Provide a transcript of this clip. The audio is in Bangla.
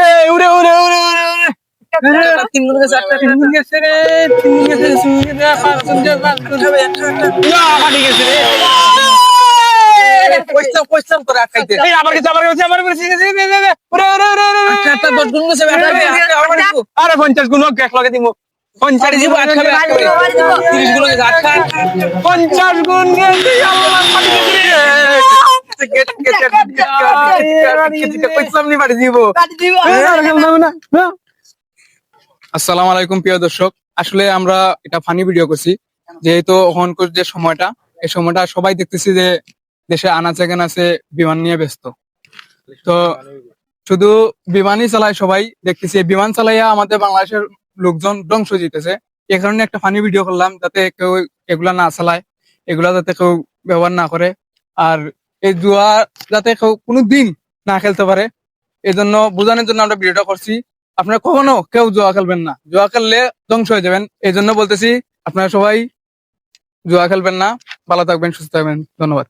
এই উড়ে উড়ে উড়ে উড়ে উড়ে তিন গুণ গেছে তিন গুণ গেছে রে তিন গুণ গেছে পাঁচ গুণ গেছে পাঁচ গুণ ফাটি গেছে রে পয়সা করে আটকাইতে এই আমার কাছে উড়ে উড়ে উড়ে একটা 10 গুণ গেছে আরে 50 গুণ এক লগে দিমু 50 দিব আটকাবে 30 গুণ গেছে আটকা 50 গুণ গেছে আল্লাহ ফাটি গেছে আসসালামু আলাইকুম প্রিয় দর্শক। আসলে আমরা এটা ফানি ভিডিও করছি, যেহেতু এখনকার যে সময়টা, এই সময়টা সবাই দেখতেছি যে দেশে আনাচে কানাচে বিমান নিয়ে ব্যস্ত। তো শুধু বিমানই চালায়, সবাই দেখতেছি বিমান চালাইয়া আমাদের বাংলাদেশের লোকজন ধ্বংস জিতেছে। এই কারণে একটা ফানি ভিডিও করলাম, যাতে কেউ এগুলা না চালায়, এগুলা যাতে কেউ ব্যবহার না করে, আর এই জুয়া যাতে কেউ কোনো দিন না খেলতে পারে, এই জন্য বোঝানোর জন্য আমরা ভিডিওটা করছি। আপনারা কখনো কেউ জুয়া খেলবেন না, জুয়া খেললে ধ্বংস হয়ে যাবেন। এই জন্য বলতেছি আপনারা সবাই জুয়া খেলবেন না। ভালো থাকবেন, সুস্থ থাকবেন, ধন্যবাদ।